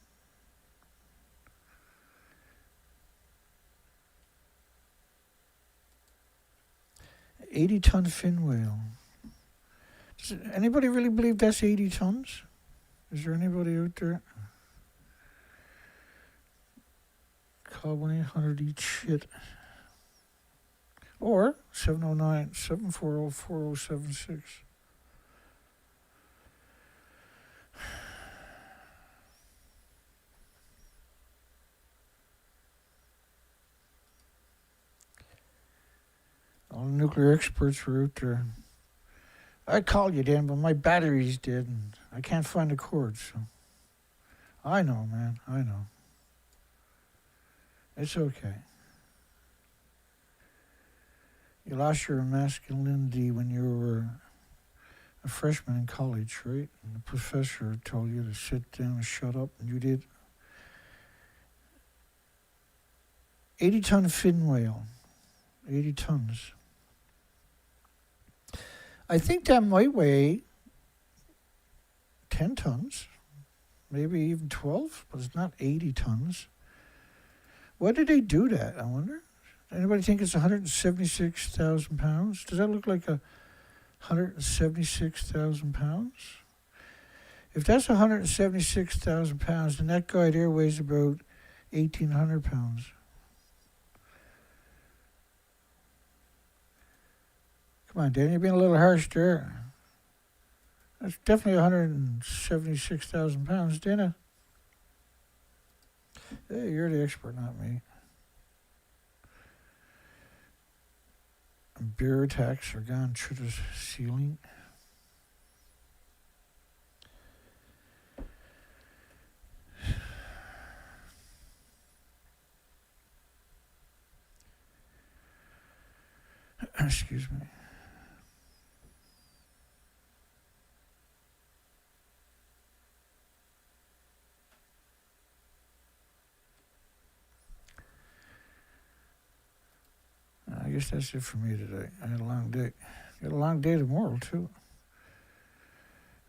$80-ton fin whale. Does anybody really believe that's 80 tons? Is there anybody out there? Call 1-800-EAT-SHIT. Or 709-740-4076. All the nuclear experts were out there. I called you then, but my battery's dead and I can't find the cord, so. I know, man. I know. It's okay. You lost your masculinity when you were a freshman in college, right? And the professor told you to sit down and shut up, and you did. 80-ton fin whale. 80 tons. I think that might weigh 10 tons, maybe even 12, but it's not 80 tons. Why did they do that, I wonder? Anybody think it's 176,000 pounds? Does that look like 176,000 pounds? If that's 176,000 pounds, then that guy there weighs about 1,800 pounds. Come on, Dan, you're being a little harsh there. That's definitely 176,000 pounds, Dana. Hey, you're the expert, not me. Bear attacks are gone through the ceiling. Excuse me. I guess that's it for me today. I had a long day. Got a long day tomorrow, too.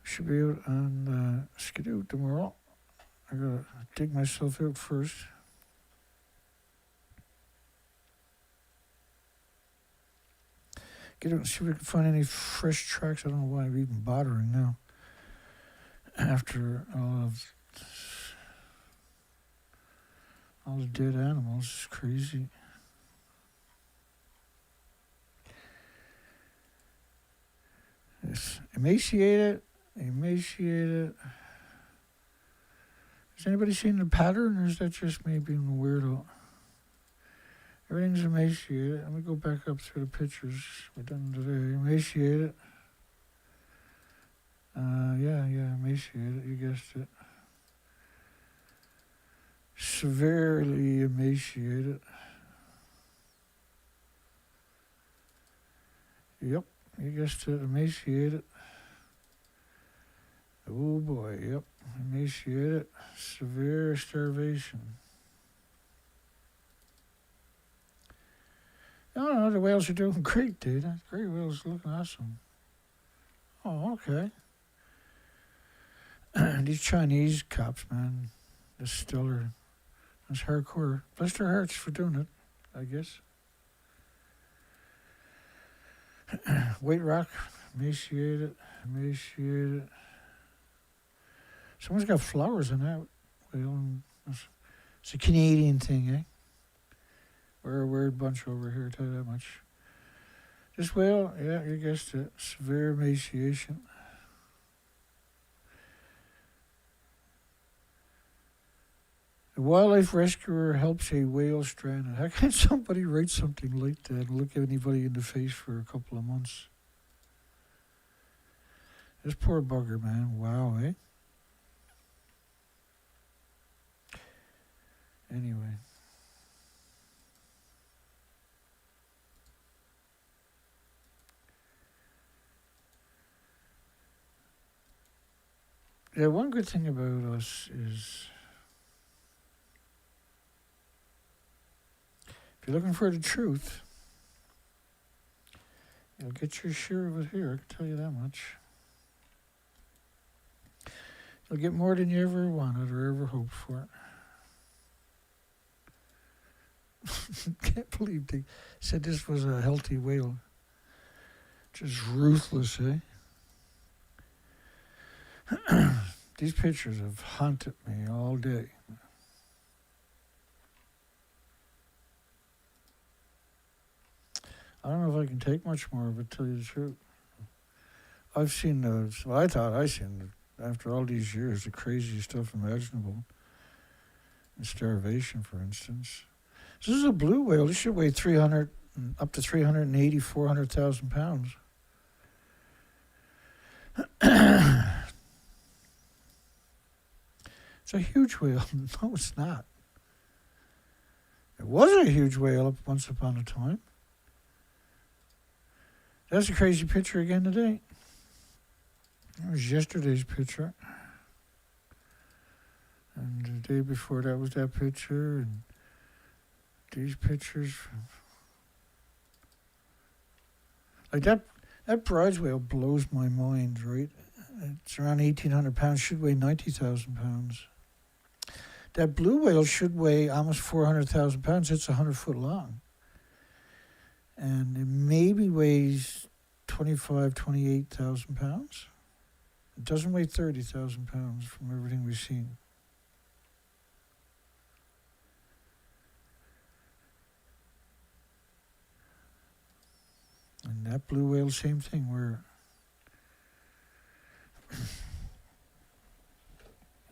Should be out on Skidoo tomorrow. I gotta dig myself out first. Get out and see if we can find any fresh tracks. I don't know why I'm even bothering now. After all the dead animals, it's crazy. It's emaciated. Has anybody seen the pattern, or is that just me being a weirdo? Everything's emaciated. Let me go back up through the pictures we've done today. Emaciated. Yeah, emaciated. You guessed it. Severely emaciated. Yep. You guessed it, emaciated. Oh boy, yep. Emaciated, severe starvation. No, the whales are doing great, dude. That great whales looking awesome. Oh, okay. These Chinese cops, man, that's stellar. That's hardcore. Bless their hearts for doing it, I guess. White rock, emaciated. Someone's got flowers in that whale. It's a Canadian thing, eh? We're a weird bunch over here, tell you that much. This whale, yeah, you guessed it. Severe emaciation. The wildlife rescuer helps a whale stranded. How can somebody write something like that and look anybody in the face for a couple of months? This poor bugger, man. Wow, eh? Anyway. Yeah, one good thing about us is if you're looking for the truth, you'll get your share of it here, I can tell you that much. You'll get more than you ever wanted or ever hoped for. Can't believe they said this was a healthy whale. Just ruthless, eh? These pictures have haunted me all day. I don't know if I can take much more of it, to tell you the truth. I've seen those. Well, I thought I seen, after all these years, the craziest stuff imaginable. And starvation, for instance. This is a blue whale. This should weigh 300, up to 380, 400,000 pounds. It's a huge whale. No, it's not. It was a huge whale once upon a time. That's a crazy picture again today. That was yesterday's picture. And the day before that was that picture. And these pictures. Like that bronze whale blows my mind, right? It's around 1,800 pounds, should weigh 90,000 pounds. That blue whale should weigh almost 400,000 pounds. It's 100 foot long. And it maybe weighs 28,000 pounds. It doesn't weigh 30,000 pounds from everything we've seen. And that blue whale, same thing, where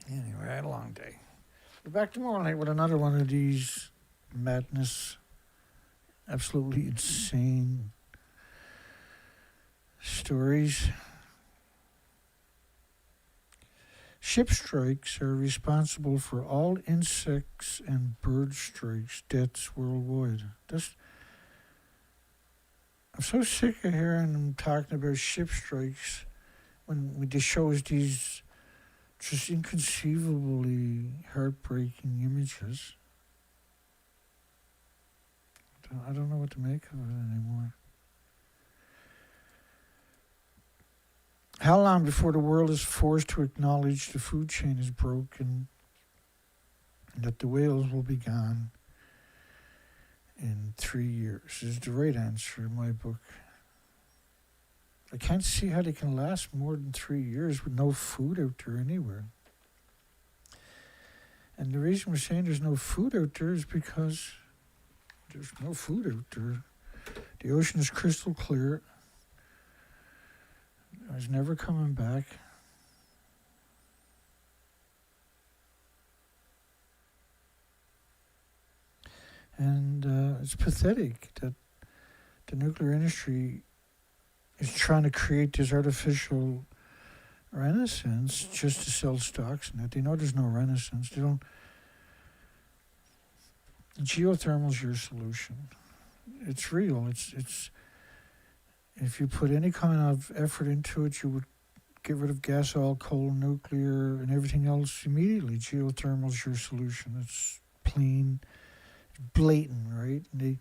anyway, I had a long day. We're back tomorrow night with another one of these madness, absolutely insane stories. Ship strikes are responsible for all insects and bird strikes, deaths worldwide. I'm so sick of hearing them talking about ship strikes when it just shows these just inconceivably heartbreaking images. I don't know what to make of it anymore. How long before the world is forced to acknowledge the food chain is broken and that the whales will be gone in 3 years is the right answer in my book. I can't see how they can last more than 3 years with no food out there anywhere. And the reason we're saying there's no food out there is because there's no food out there. The ocean is crystal clear. It's never coming back. And it's pathetic that the nuclear industry is trying to create this artificial renaissance just to sell stocks and that. They know there's no renaissance. They don't. Geothermal's your solution. It's real. It's if you put any kind of effort into it, you would get rid of gas, oil, coal, nuclear, and everything else immediately. Geothermal's your solution. It's plain, blatant, right? And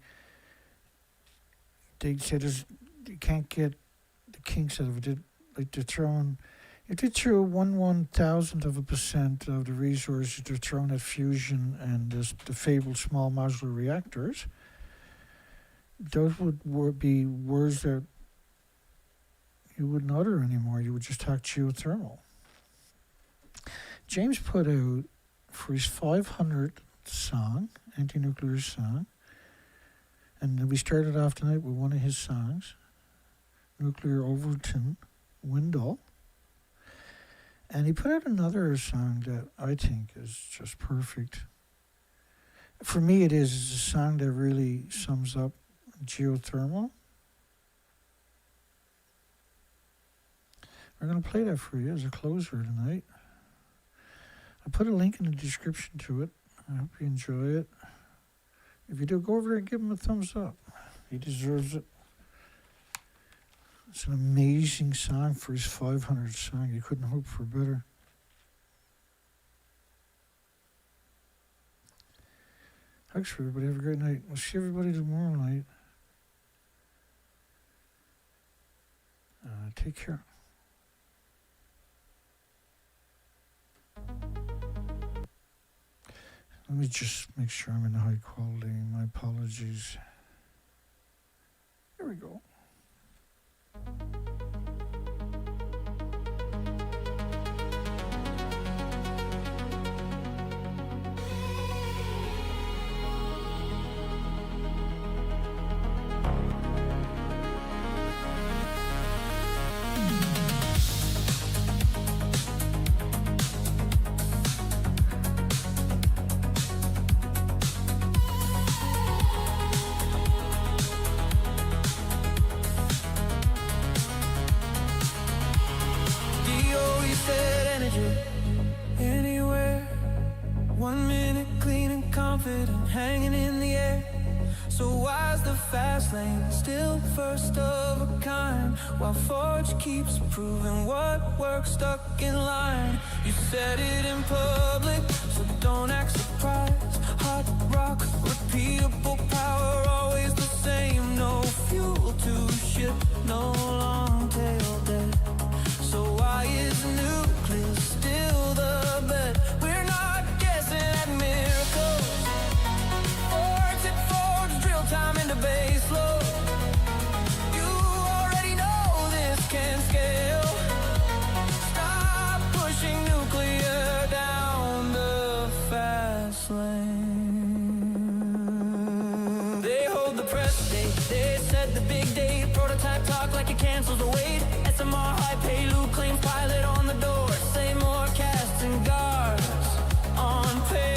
they said you can't get the kinks out of it. Like they're throwing, if they threw 1/1000% of the resources they're throwing at fusion and the fabled small modular reactors, those would be words that you wouldn't utter anymore. You would just talk geothermal. James put out for his 500th song, anti-nuclear song, and we started off tonight with one of his songs, Nuclear Overton Windle. And he put out another song that I think is just perfect. For me, it's a song that really sums up geothermal. We're going to play that for you as a closer tonight. I put a link in the description to it. I hope you enjoy it. If you do, go over there and give him a thumbs up. He deserves it. It's an amazing song for his 500th song. You couldn't hope for better. Thanks for everybody. Have a great night. We'll see everybody tomorrow night. Take care. Let me just make sure I'm in high quality. My apologies. Here we go. Hanging in the air. So why's the fast lane still first of a kind, while Forge keeps proving what works stuck in line? You said it in public, so don't act surprised. Hot rock, repeatable power, always the same. No fuel to ship, no long tail dead. So why is nuclear still the bet? We're not guessing at miracles. Time into base load. You already know this can scale. Stop pushing nuclear down the fast lane. They hold the press day. They set the big date. Prototype talk like it cancels the wait. SMR high payload claims pilot on the door. Say more casts and guards on payroll.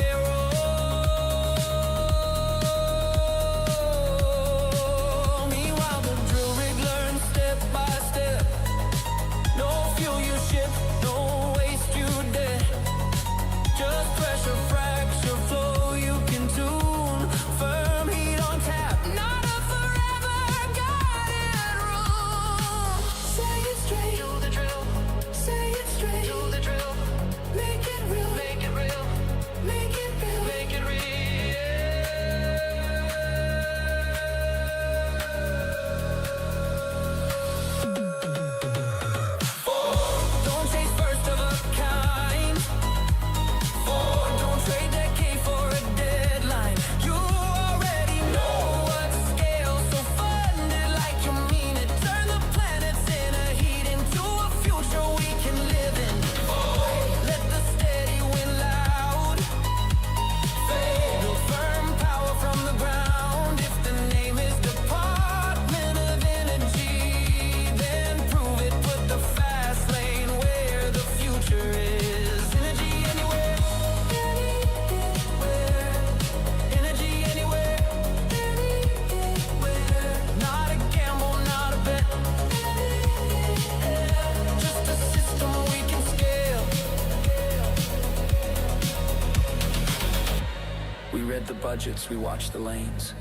Budgets, we watch the lanes.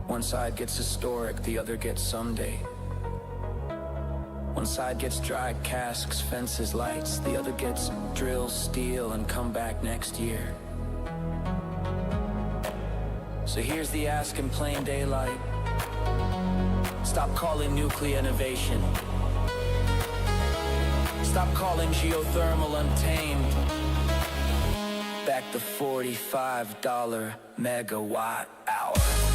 One side gets historic, the other gets someday. One side gets dry casks, fences, lights. The other gets drill, steel, and come back next year. So here's the ask in plain daylight. Stop calling nuclear innovation. Stop calling geothermal untamed. Back the $45 megawatt hour.